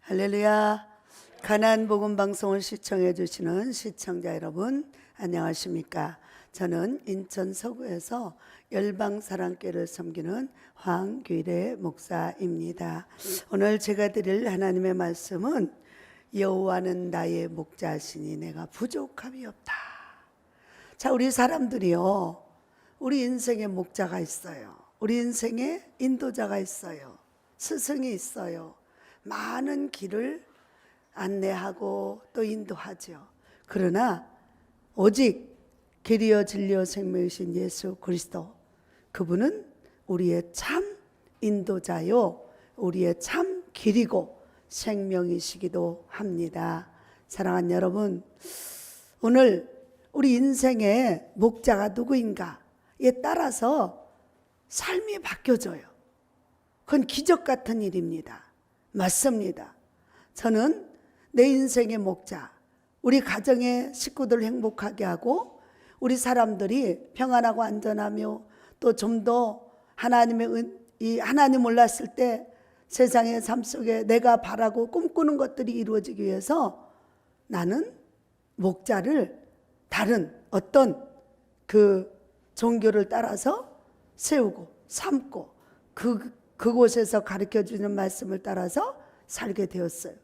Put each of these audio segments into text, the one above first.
할렐루야. 가나안 복음 방송을 시청해 주시는 시청자 여러분, 안녕하십니까? 저는 인천 서구에서 열방사랑교회를 섬기는 황규래 목사입니다. 오늘 제가 드릴 하나님의 말씀은 여호와는 나의 목자시니 내가 부족함이 없다. 자, 우리 사람들이요, 우리 인생에 목자가 있어요. 우리 인생에 인도자가 있어요. 스승이 있어요. 많은 길을 안내하고 또 인도하죠. 그러나 오직 길이요 진리요 생명이신 예수 그리스도, 그분은 우리의 참 인도자요, 우리의 참 길이고 생명이시기도 합니다. 사랑하는 여러분, 오늘 우리 인생의 목자가 누구인가에 따라서 삶이 바뀌어져요. 그건 기적 같은 일입니다. 맞습니다. 저는 내 인생의 목자, 우리 가정의 식구들을 행복하게 하고 우리 사람들이 평안하고 안전하며 또 좀 더 하나님 몰랐을 때 세상의 삶 속에 내가 바라고 꿈꾸는 것들이 이루어지기 위해서 나는 목자를 다른 어떤 그 종교를 따라서 세우고 삼고 그곳에서 가르쳐주는 말씀을 따라서 살게 되었어요.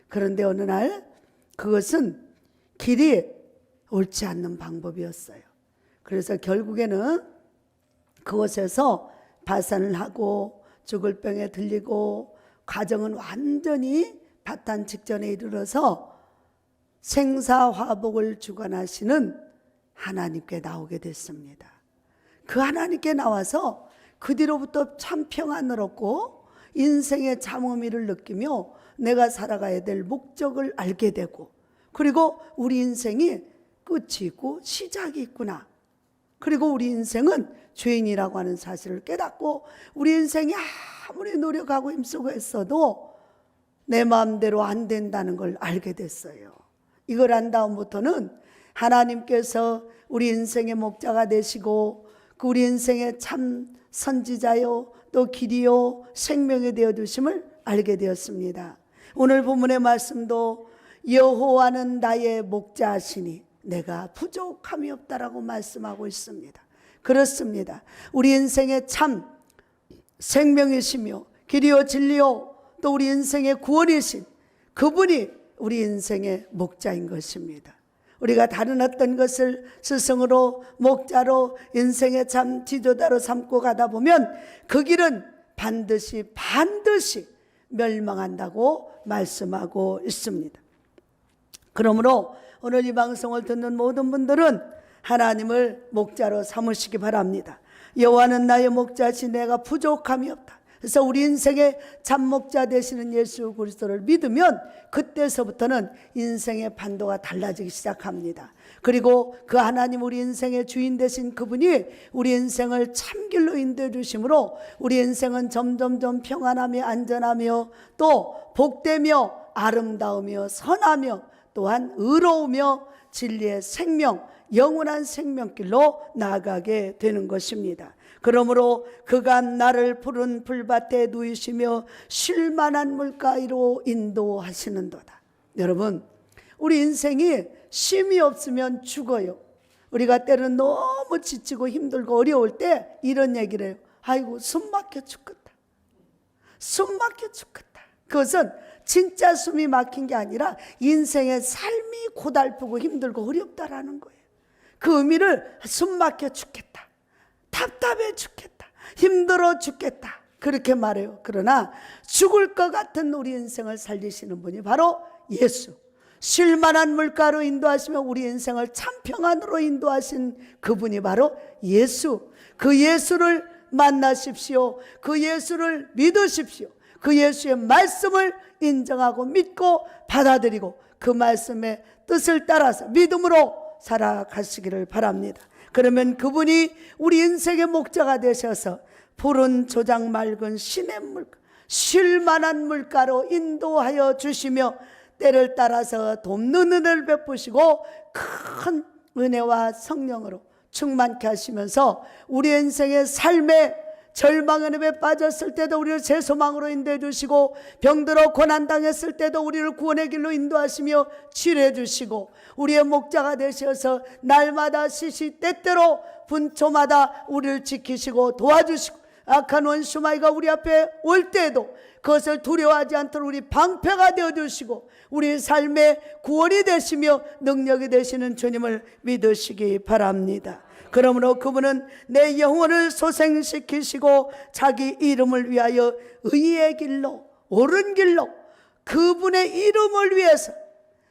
그런데 어느 날 그것은 길이 옳지 않는 방법이었어요. 그래서 결국에는 그곳에서 파산을 하고 죽을 병에 들리고 가정은 완전히 파탄 직전에 이르러서 생사화복을 주관하시는 하나님께 나오게 됐습니다. 그 하나님께 나와서 그 뒤로부터 참 평안을 얻고 인생의 참 의미를 느끼며 내가 살아가야 될 목적을 알게 되고, 그리고 우리 인생이 끝이 있고 시작이 있구나, 그리고 우리 인생은 죄인이라고 하는 사실을 깨닫고 우리 인생이 아무리 노력하고 힘쓰고 했어도 내 마음대로 안 된다는 걸 알게 됐어요. 이걸 안 다음부터는 하나님께서 우리 인생의 목자가 되시고 그 우리 인생의 참 선지자요 또 길이요 생명이 되어 주심을 알게 되었습니다. 오늘 본문의 말씀도 여호와는 나의 목자시니 내가 부족함이 없다라고 말씀하고 있습니다. 그렇습니다. 우리 인생의 참 생명이시며 길이요 진리요 또 우리 인생의 구원이신 그분이 우리 인생의 목자인 것입니다. 우리가 다른 어떤 것을 스승으로 목자로 인생의 참 지도자로 삼고 가다 보면 그 길은 반드시 멸망한다고 말씀하고 있습니다. 그러므로 오늘 이 방송을 듣는 모든 분들은 하나님을 목자로 삼으시기 바랍니다. 여호와는 나의 목자시 내가 부족함이 없다. 그래서 우리 인생의 참목자 되시는 예수 그리스도를 믿으면 그때서부터는 인생의 판도가 달라지기 시작합니다. 그리고 그 하나님 우리 인생의 주인 되신 그분이 우리 인생을 참길로 인도해 주심으로 우리 인생은 점점점 평안하며 안전하며 또 복되며 아름다우며 선하며 또한 의로우며 진리의 생명, 영원한 생명길로 나아가게 되는 것입니다. 그러므로 그가 나를 푸른 풀밭에 누이시며 쉴만한 물가로 인도하시는도다. 여러분, 우리 인생이 쉼이 없으면 죽어요. 우리가 때로는 너무 지치고 힘들고 어려울 때 이런 얘기를 해요. 아이고 숨 막혀 죽겠다. 숨 막혀 죽겠다. 그것은 진짜 숨이 막힌 게 아니라 인생의 삶이 고달프고 힘들고 어렵다라는 거예요. 그 의미를 숨 막혀 죽겠다, 답답해 죽겠다, 힘들어 죽겠다, 그렇게 말해요. 그러나 죽을 것 같은 우리 인생을 살리시는 분이 바로 예수, 쉴만한 물가로 인도하시며 우리 인생을 참 평안으로 인도하신 그분이 바로 예수. 그 예수를 만나십시오. 그 예수를 믿으십시오. 그 예수의 말씀을 인정하고 믿고 받아들이고 그 말씀의 뜻을 따라서 믿음으로 살아가시기를 바랍니다. 그러면 그분이 우리 인생의 목자가 되셔서 푸른 조장 맑은 시냇물, 쉴만한 물가로 인도하여 주시며 때를 따라서 돕는 은혜를 베푸시고 큰 은혜와 성령으로 충만케 하시면서 우리 인생의 삶에 절망의 늪에 빠졌을 때도 우리를 새 소망으로 인도해 주시고, 병들어 고난당했을 때도 우리를 구원의 길로 인도하시며 치료해 주시고, 우리의 목자가 되셔서 날마다 시시때때로 분초마다 우리를 지키시고 도와주시고, 악한 원수마귀가 우리 앞에 올 때에도 그것을 두려워하지 않도록 우리 방패가 되어주시고, 우리 삶의 구원이 되시며 능력이 되시는 주님을 믿으시기 바랍니다. 그러므로 그분은 내 영혼을 소생시키시고 자기 이름을 위하여 의의 길로, 옳은 길로, 그분의 이름을 위해서,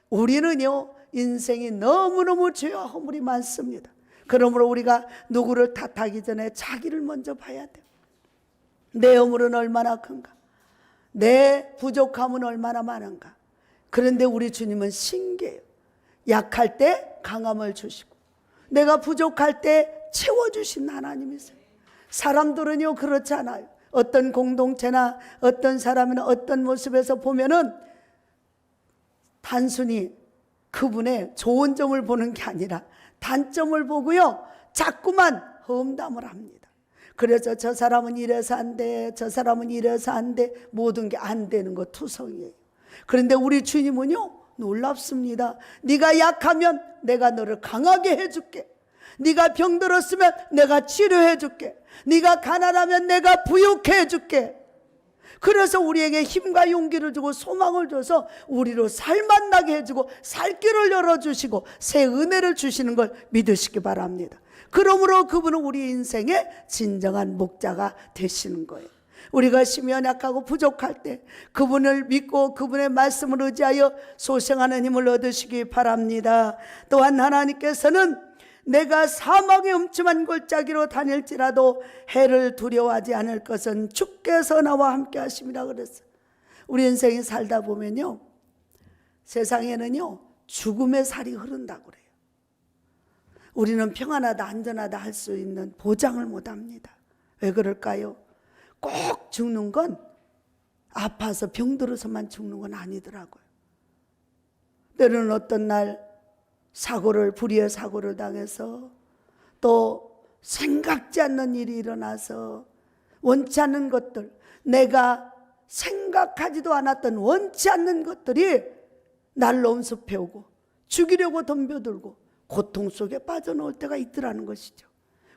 우리는요 인생이 너무너무 죄와 허물이 많습니다. 그러므로 우리가 누구를 탓하기 전에 자기를 먼저 봐야 돼요. 내 허물은 얼마나 큰가, 내 부족함은 얼마나 많은가. 그런데 우리 주님은 신기해요. 약할 때 강함을 주시고, 내가 부족할 때 채워주신 하나님이세요. 사람들은요 그렇지 않아요. 어떤 공동체나 어떤 사람이나 어떤 모습에서 보면은 단순히 그분의 좋은 점을 보는 게 아니라 단점을 보고요 자꾸만 험담을 합니다. 그래서 저 사람은 이래서 안 돼, 저 사람은 이래서 안 돼, 모든 게 안 되는 거 투성이에요. 그런데 우리 주님은요 놀랍습니다. 네가 약하면 내가 너를 강하게 해줄게. 네가 병들었으면 내가 치료해줄게. 네가 가난하면 내가 부유케 해줄게. 그래서 우리에게 힘과 용기를 주고 소망을 줘서 우리로 살만 나게 해주고 살 길을 열어주시고 새 은혜를 주시는 걸 믿으시기 바랍니다. 그러므로 그분은 우리 인생의 진정한 목자가 되시는 거예요. 우리가 심히 연약하고 부족할 때 그분을 믿고 그분의 말씀을 의지하여 소생하는 힘을 얻으시기 바랍니다. 또한 하나님께서는 내가 사막의 음침한 골짜기로 다닐지라도 해를 두려워하지 않을 것은 주께서 나와 함께 하심이라 그랬어요. 우리 인생이 살다 보면요 세상에는요 죽음의 살이 흐른다고 그래요. 우리는 평안하다 안전하다 할 수 있는 보장을 못합니다. 왜 그럴까요? 꼭 죽는 건 아파서 병들어서만 죽는 건 아니더라고요. 때로는 어떤 날 불의의 사고를 당해서 또 생각지 않는 일이 일어나서 원치 않는 것들, 내가 생각하지도 않았던 원치 않는 것들이 날로 엄습해오고 죽이려고 덤벼들고 고통 속에 빠져놓을 때가 있더라는 것이죠.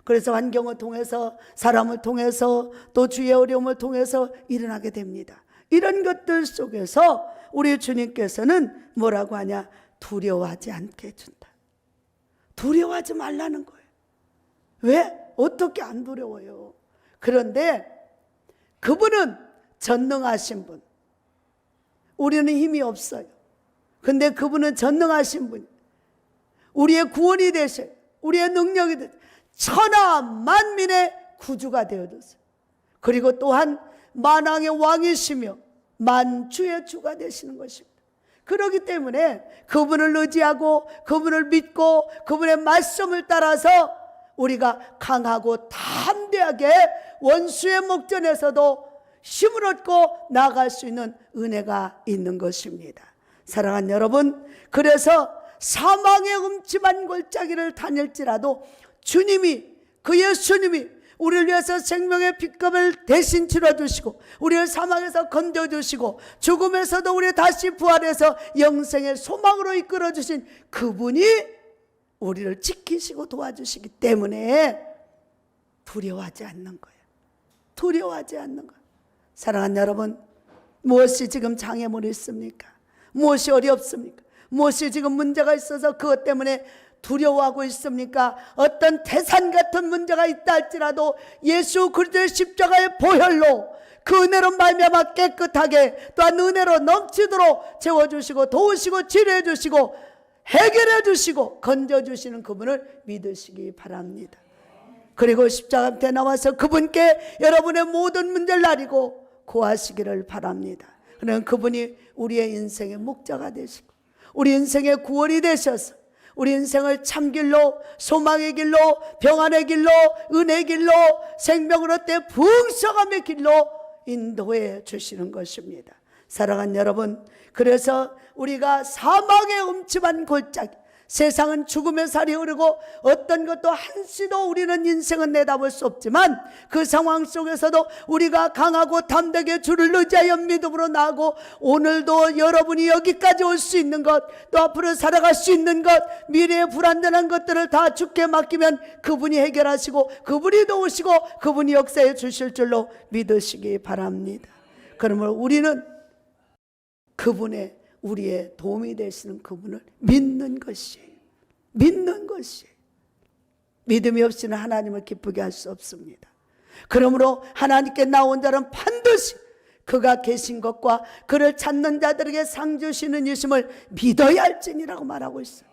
그래서 환경을 통해서 사람을 통해서 또 주의 어려움을 통해서 일어나게 됩니다. 이런 것들 속에서 우리 주님께서는 뭐라고 하냐? 두려워하지 않게 해준다. 두려워하지 말라는 거예요. 왜? 어떻게 안 두려워요? 그런데 그분은 전능하신 분, 우리는 힘이 없어요. 근데 그분은 전능하신 분, 우리의 구원이 되셔요. 우리의 능력이 되셔요. 천하 만민의 구주가 되어주세요. 그리고 또한 만왕의 왕이시며 만주의 주가 되시는 것입니다. 그렇기 때문에 그분을 의지하고 그분을 믿고 그분의 말씀을 따라서 우리가 강하고 담대하게 원수의 목전에서도 힘을 얻고 나아갈 수 있는 은혜가 있는 것입니다. 사랑하는 여러분, 그래서 사망의 음침한 골짜기를 다닐지라도 주님이, 그 예수님이 우리를 위해서 생명의 핏값을 대신 치러주시고 우리를 사망에서 건져주시고 죽음에서도 우리 다시 부활해서 영생의 소망으로 이끌어주신 그분이 우리를 지키시고 도와주시기 때문에 두려워하지 않는 거예요. 두려워하지 않는 거예요. 사랑하는 여러분, 무엇이 지금 장애물이 있습니까? 무엇이 어렵습니까? 무엇이 지금 문제가 있어서 그것 때문에 두려워하고 있습니까? 어떤 태산 같은 문제가 있다 할지라도 예수 그리스도의 십자가의 보혈로 그 은혜로 말미암아 깨끗하게 또한 은혜로 넘치도록 채워주시고 도우시고 치료해 주시고 해결해 주시고 건져 주시는 그분을 믿으시기 바랍니다. 그리고 십자가 앞에 나와서 그분께 여러분의 모든 문제를 나리고 고하시기를 바랍니다. 그러면 그분이 우리의 인생의 목자가 되시고 우리 인생의 구원이 되셔서 우리 인생을 참길로, 소망의 길로, 평안의 길로, 은혜의 길로, 생명을 얻되 풍성함의 길로 인도해 주시는 것입니다. 사랑하는 여러분, 그래서 우리가 사망의 음침한 골짜기, 세상은 죽음의 살이 흐르고 어떤 것도 한시도 우리는 인생은 내다볼 수 없지만 그 상황 속에서도 우리가 강하고 담대하게 주를 의지하여 믿음으로 나아가고 오늘도 여러분이 여기까지 올 수 있는 것, 또 앞으로 살아갈 수 있는 것, 미래의 불안전한 것들을 다 주께 맡기면 그분이 해결하시고 그분이 도우시고 그분이 역사해 주실 줄로 믿으시기 바랍니다. 그러므로 우리는 그분의 우리의 도움이 되시는 그분을 믿는 것이 믿음이 없이는 하나님을 기쁘게 할 수 없습니다. 그러므로 하나님께 나온 자는 반드시 그가 계신 것과 그를 찾는 자들에게 상 주시는 이심을 믿어야 할지니라고 말하고 있어요.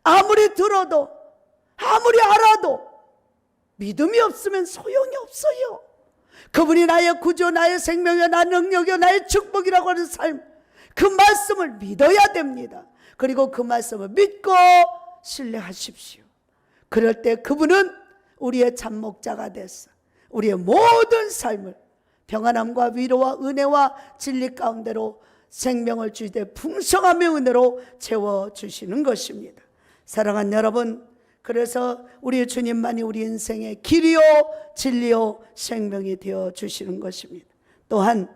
아무리 들어도 아무리 알아도 믿음이 없으면 소용이 없어요. 그분이 나의 구조, 나의 생명이요, 나의 능력이요, 나의 축복이라고 하는 삶, 그 말씀을 믿어야 됩니다. 그리고 그 말씀을 믿고 신뢰하십시오. 그럴 때 그분은 우리의 참 목자가 됐어 우리의 모든 삶을 평안함과 위로와 은혜와 진리 가운데로 생명을 주시되 풍성함의 은혜로 채워주시는 것입니다. 사랑하는 여러분, 그래서 우리 주님만이 우리 인생의 길이요 진리요 생명이 되어주시는 것입니다. 또한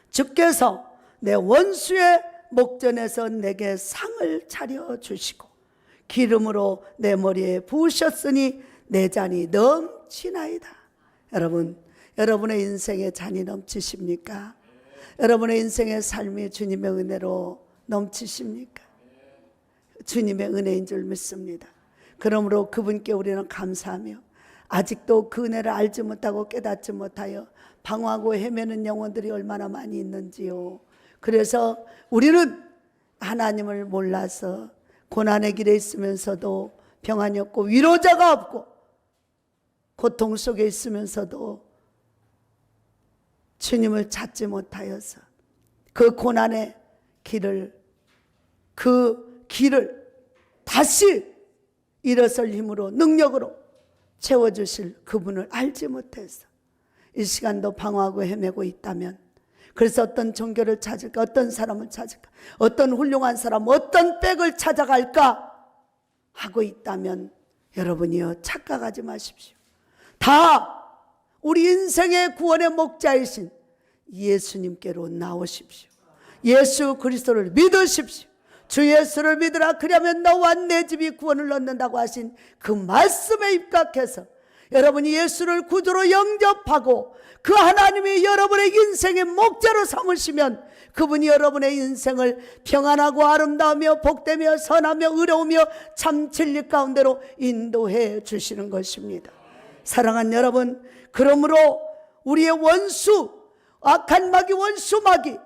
주께서 내 원수의 목전에서 내게 상을 차려주시고 기름으로 내 머리에 부으셨으니 내 잔이 넘치나이다. 여러분, 여러분의 인생에 잔이 넘치십니까? 여러분의 인생의 삶이 주님의 은혜로 넘치십니까? 주님의 은혜인 줄 믿습니다. 그러므로 그분께 우리는 감사하며 아직도 그 은혜를 알지 못하고 깨닫지 못하여 방황하고 헤매는 영혼들이 얼마나 많이 있는지요. 그래서 우리는 하나님을 몰라서 고난의 길에 있으면서도 평안이 없고 위로자가 없고 고통 속에 있으면서도 주님을 찾지 못하여서 그 고난의 길을 다시 일어설 힘으로 능력으로 채워주실 그분을 알지 못해서 이 시간도 방황하고 헤매고 있다면, 그래서 어떤 종교를 찾을까, 어떤 사람을 찾을까, 어떤 훌륭한 사람, 어떤 백을 찾아갈까 하고 있다면 여러분이요, 착각하지 마십시오. 다 우리 인생의 구원의 목자이신 예수님께로 나오십시오. 예수 그리스도를 믿으십시오. 주 예수를 믿으라, 그러면 너와 내 집이 구원을 얻는다고 하신 그 말씀에 입각해서 여러분이 예수를 구주로 영접하고 그 하나님이 여러분의 인생의 목자로 삼으시면 그분이 여러분의 인생을 평안하고 아름다우며 복되며 선하며 의로우며 참 진리 가운데로 인도해 주시는 것입니다. 사랑하는 여러분, 그러므로 우리의 원수, 악한 마귀, 원수 마귀,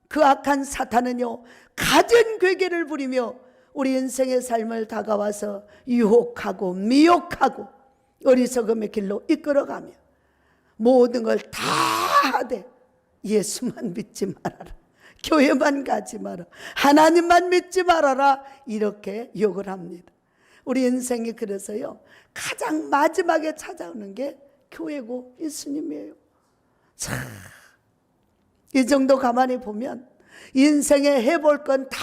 그 악한 사탄은요, 갖은 괴계를 부리며 우리 인생의 삶을 다가와서 유혹하고 미혹하고 어리석음의 길로 이끌어가며 모든 걸 다 하되 예수만 믿지 말아라, 교회만 가지 마라, 하나님만 믿지 말아라, 이렇게 욕을 합니다. 우리 인생이 그래서요, 가장 마지막에 찾아오는 게 교회고 예수님이에요. 참, 이 정도 가만히 보면 인생에 해볼 건 다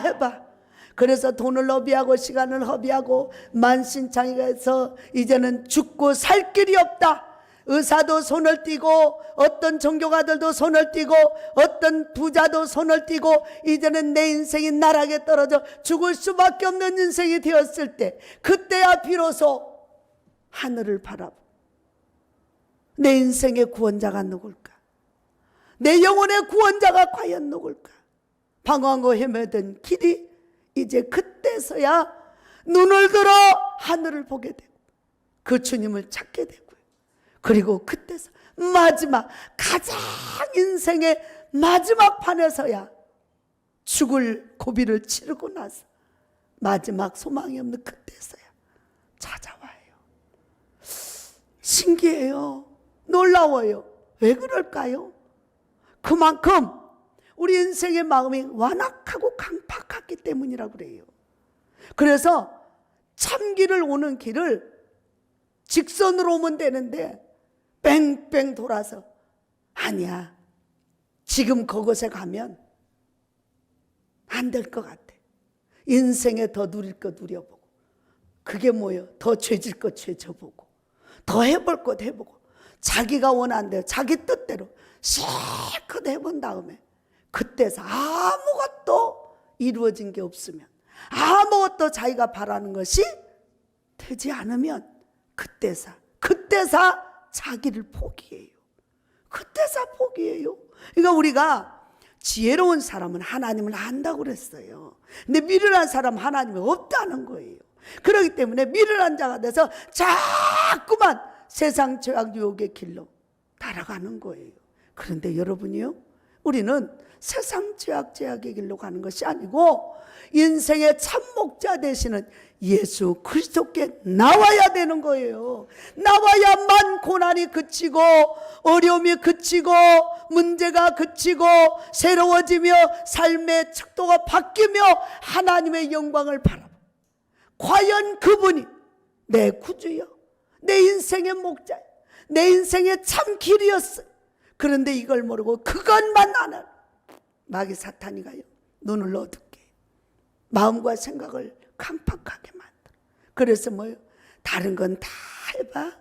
해봐. 그래서 돈을 허비하고 시간을 허비하고 만신창이해서 이제는 죽고 살 길이 없다. 의사도 손을 띄고 어떤 종교가들도 손을 띄고 어떤 부자도 손을 띄고 이제는 내 인생이 나락에 떨어져 죽을 수밖에 없는 인생이 되었을 때, 그때야 비로소 하늘을 바라보 내 인생의 구원자가 누굴까? 내 영혼의 구원자가 과연 누굴까? 방황하고 헤매던 길이 이제 그때서야 눈을 들어 하늘을 보게 되고 그 주님을 찾게 되고요. 그리고 그때서 마지막, 가장 인생의 마지막 판에서야 죽을 고비를 치르고 나서 마지막 소망이 없는 그때서야 찾아와요. 신기해요. 놀라워요. 왜 그럴까요? 그만큼 우리 인생의 마음이 완악하고 강팍하기 때문이라고 그래요. 그래서 참길을 오는 길을 직선으로 오면 되는데 뺑뺑 돌아서, 아니야, 지금 그곳에 가면 안 될 것 같아, 인생에 더 누릴 것 누려보고, 그게 뭐예요? 더 죄질 것 죄져보고, 더 해볼 것 해보고, 자기가 원하는 대로 자기 뜻대로 실컷 해본 다음에 그때서 아무것도 이루어진 게 없으면, 아무것도 자기가 바라는 것이 되지 않으면 그때서 자기를 포기해요. 그때서 포기해요. 그러니까 우리가 지혜로운 사람은 하나님을 안다고 그랬어요. 근데 미련한 사람은 하나님이 없다는 거예요. 그렇기 때문에 미련한 자가 돼서 자꾸만 세상 죄악 유혹의 길로 따라가는 거예요. 그런데 여러분이요, 우리는 세상 죄악의 길로 가는 것이 아니고 인생의 참 목자 되시는 예수 그리스도께 나와야 되는 거예요. 나와야만 고난이 그치고 어려움이 그치고 문제가 그치고 새로워지며 삶의 척도가 바뀌며 하나님의 영광을 바라보고, 과연 그분이 내 구주요, 내 인생의 목자요, 내 인생의 참 길이었어요. 그런데 이걸 모르고 그것만 아는 마귀 사탄이가요, 눈을 어둡게 마음과 생각을 깜빡하게 만들어. 그래서 뭐요? 다른 건 다 해봐.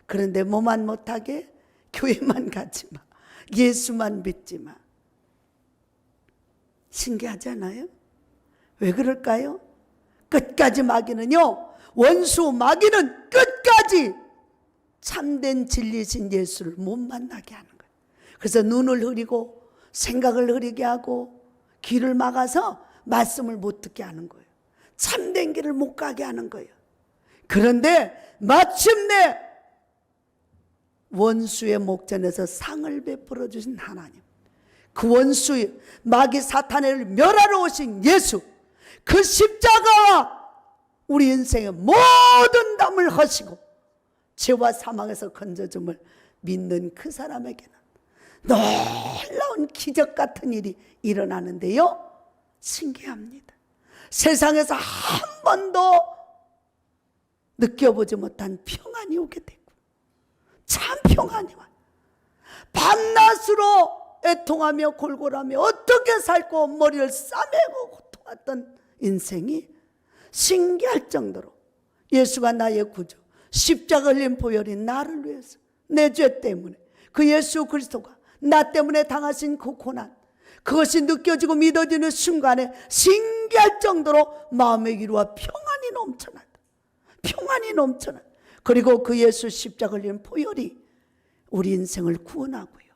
그런데 뭐만 못하게? 교회만 가지 마, 예수만 믿지 마. 신기하잖아요. 왜 그럴까요? 끝까지 마귀는요, 원수 마귀는 끝까지 참된 진리신 예수를 못 만나게 하는 거예요. 그래서 눈을 흐리고 생각을 흐리게 하고 귀를 막아서 말씀을 못 듣게 하는 거예요. 참된 길을 못 가게 하는 거예요. 그런데 마침내 원수의 목전에서 상을 베풀어 주신 하나님, 그 원수 마귀 사탄을 멸하러 오신 예수, 그 십자가와 우리 인생의 모든 담을 허시고 죄와 사망에서 건져줌을 믿는 그 사람에게는 놀라운 기적 같은 일이 일어나는데요, 신기합니다. 세상에서 한 번도 느껴보지 못한 평안이 오게 되고, 참 평안이 와요. 밤낮으로 애통하며 골골하며 어떻게 살고 머리를 싸매고 고통했던 인생이 신기할 정도로 예수가 나의 구주, 십자가 흘린 보혈이 나를 위해서, 내 죄 때문에 그 예수 그리스도가 나 때문에 당하신 그 고난, 그것이 느껴지고 믿어지는 순간에 신기할 정도로 마음의 위로와 평안이 넘쳐난다. 평안이 넘쳐난다. 그리고 그 예수 십자가 흘린 보혈이 우리 인생을 구원하고요,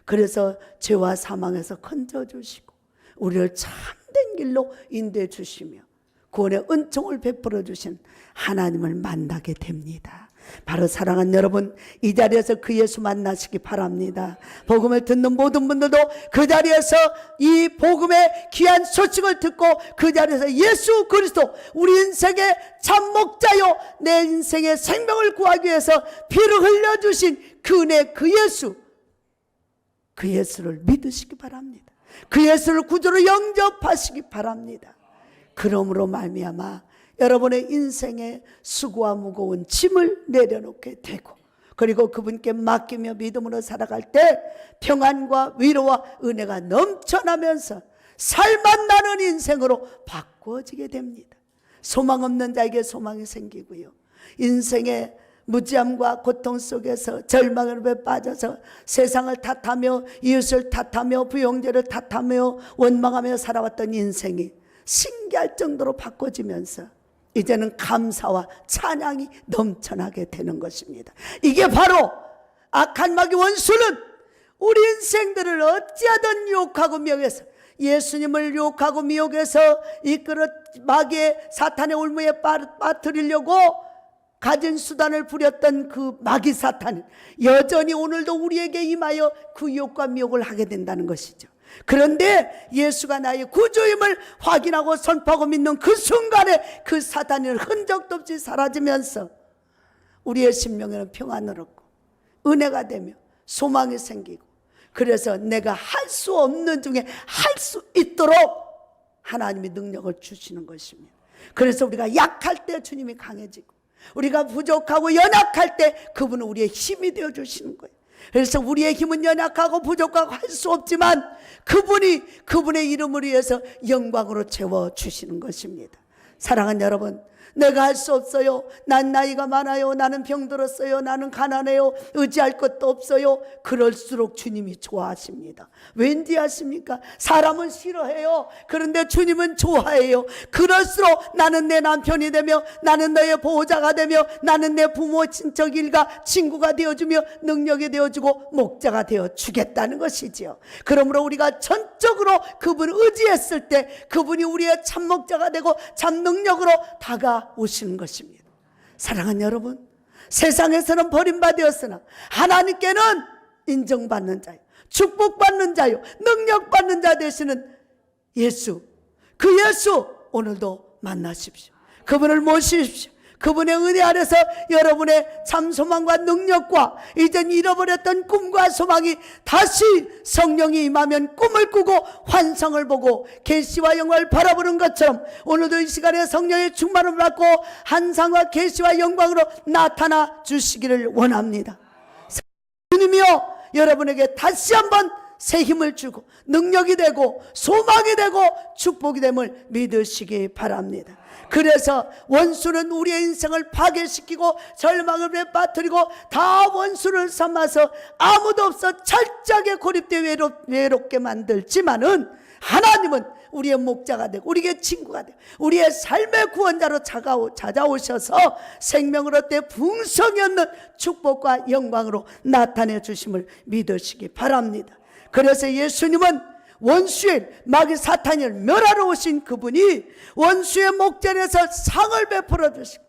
그래서 죄와 사망에서 건져주시고 우리를 참된 길로 인도해 주시며 구원의 은총을 베풀어 주신 하나님을 만나게 됩니다. 바로 사랑하는 여러분, 이 자리에서 그 예수 만나시기 바랍니다. 복음을 듣는 모든 분들도 그 자리에서 이 복음의 귀한 소식을 듣고 그 자리에서 예수 그리스도, 우리 인생의 참 목자요, 내 인생의 생명을 구하기 위해서 피를 흘려주신 그 은혜, 그 예수, 그 예수를 믿으시기 바랍니다. 그 예수를 구주로 영접하시기 바랍니다. 그러므로 말미암아 여러분의 인생의 수고와 무거운 짐을 내려놓게 되고, 그리고 그분께 맡기며 믿음으로 살아갈 때 평안과 위로와 은혜가 넘쳐나면서 살만 나는 인생으로 바꿔지게 됩니다. 소망 없는 자에게 소망이 생기고요, 인생의 무지함과 고통 속에서 절망에 빠져서 세상을 탓하며 이웃을 탓하며 부용제를 탓하며 원망하며 살아왔던 인생이 신기할 정도로 바꿔지면서 이제는 감사와 찬양이 넘쳐나게 되는 것입니다. 이게 바로 악한 마귀 원수는 우리 인생들을 어찌하든 유혹하고 미혹해서, 예수님을 유혹하고 미혹해서 이끌어 마귀의 사탄의 올무에 빠뜨리려고 가진 수단을 부렸던 그 마귀 사탄은 여전히 오늘도 우리에게 임하여 그 유혹과 미혹을 하게 된다는 것이죠. 그런데 예수가 나의 구주임을 확인하고 선포하고 믿는 그 순간에 그 사탄은 흔적도 없이 사라지면서 우리의 심령에는 평안을 얻고 은혜가 되며 소망이 생기고, 그래서 내가 할 수 없는 중에 할 수 있도록 하나님이 능력을 주시는 것입니다. 그래서 우리가 약할 때 주님이 강해지고, 우리가 부족하고 연약할 때 그분은 우리의 힘이 되어 주시는 거예요. 그래서 우리의 힘은 연약하고 부족하고 할 수 없지만 그분의 이름을 위해서 영광으로 채워주시는 것입니다. 사랑하는 여러분, 내가 할 수 없어요. 난 나이가 많아요. 나는 병들었어요. 나는 가난해요. 의지할 것도 없어요. 그럴수록 주님이 좋아하십니다. 왠지 아십니까? 사람은 싫어해요. 그런데 주님은 좋아해요. 그럴수록 나는 내 남편이 되며, 나는 너의 보호자가 되며, 나는 내 부모, 친척, 일가, 친구가 되어주며 능력이 되어주고 목자가 되어주겠다는 것이지요. 그러므로 우리가 전적으로 그분을 의지했을 때 그분이 우리의 참 목자가 되고 참 능력으로 다가오시는 것입니다. 사랑하는 여러분, 세상에서는 버림받았으나 하나님께는 인정받는 자요, 축복받는 자요, 능력받는 자 되시는 예수, 그 예수 오늘도 만나십시오. 그분을 모시십시오. 그분의 은혜 아래서 여러분의 참 소망과 능력과 이젠 잃어버렸던 꿈과 소망이 다시 성령이 임하면 꿈을 꾸고 환상을 보고 계시와 영광을 바라보는 것처럼 오늘도 이 시간에 성령의 충만을 받고 환상과 계시와 영광으로 나타나 주시기를 원합니다. 주님이여, 여러분에게 다시 한번 새 힘을 주고 능력이 되고 소망이 되고 축복이 됨을 믿으시기 바랍니다. 그래서 원수는 우리의 인생을 파괴시키고 절망을 빠뜨리고 다 원수를 삼아서 아무도 없어 철저하게 고립되어 외롭게 만들지만은 하나님은 우리의 목자가 되고 우리의 친구가 되고 우리의 삶의 구원자로 찾아오셔서 생명을 얻되 풍성히 얻는 축복과 영광으로 나타내 주심을 믿으시기 바랍니다. 그래서 예수님은 원수의 마귀 사탄을 멸하러 오신 그분이 원수의 목전에서 상을 베풀어 주시고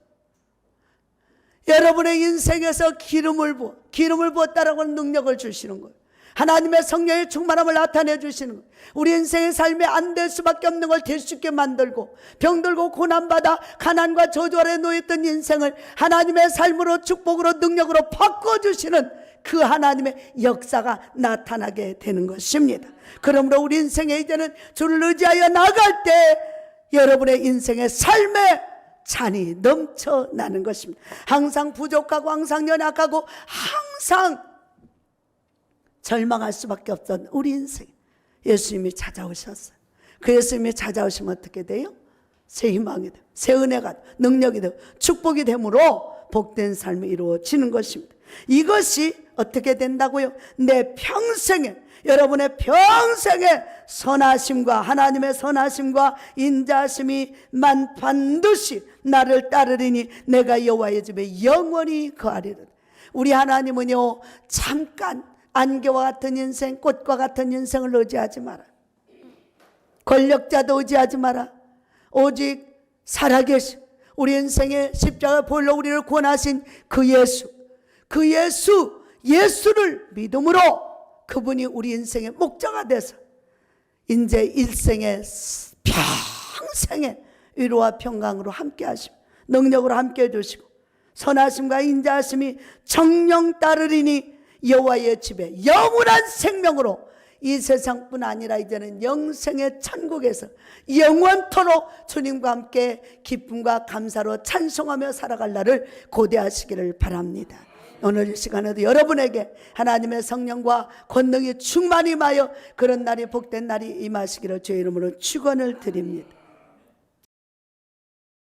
여러분의 인생에서 기름을 부었다라고 하는 능력을 주시는 거예요. 하나님의 성령의 충만함을 나타내 주시는 거예요. 우리 인생의 삶에 안 될 수밖에 없는 걸 될 수 있게 만들고 병들고 고난받아 가난과 저주 아래 놓였던 인생을 하나님의 삶으로 축복으로 능력으로 바꿔주시는 그 하나님의 역사가 나타나게 되는 것입니다. 그러므로 우리 인생에 이제는 주를 의지하여 나갈 때 여러분의 인생의 삶의 잔이 넘쳐나는 것입니다. 항상 부족하고 항상 연약하고 항상 절망할 수밖에 없던 우리 인생, 예수님이 찾아오셨어요. 그 예수님이 찾아오시면 어떻게 돼요? 새 희망이 돼요. 새 은혜가 돼요. 능력이 돼요. 축복이 되므로 복된 삶이 이루어지는 것입니다. 이것이 어떻게 된다고요? 내 평생에, 여러분의 평생에 선하심과 하나님의 선하심과 인자하심이 반드시 나를 따르리니 내가 여호와의 집에 영원히 거하리라. 우리 하나님은요, 잠깐 안개와 같은 인생, 꽃과 같은 인생을 의지하지 마라. 권력자도 의지하지 마라. 오직 살아계신 우리 인생의 십자가 보혈로 우리를 구원하신 그 예수를 믿음으로 그분이 우리 인생의 목자가 돼서 이제 일생의 평생의 위로와 평강으로 함께 하시고 능력으로 함께 해주시고 선하심과 인자하심이 정령 따르리니 여호와의 집에 영원한 생명으로 이 세상뿐 아니라 이제는 영생의 천국에서 영원토록 주님과 함께 기쁨과 감사로 찬송하며 살아갈 날을 고대하시기를 바랍니다. 오늘 이 시간에도 여러분에게 하나님의 성령과 권능이 충만히 임하여 그런 날이 복된 날이 임하시기를 주의 이름으로 축원을 드립니다.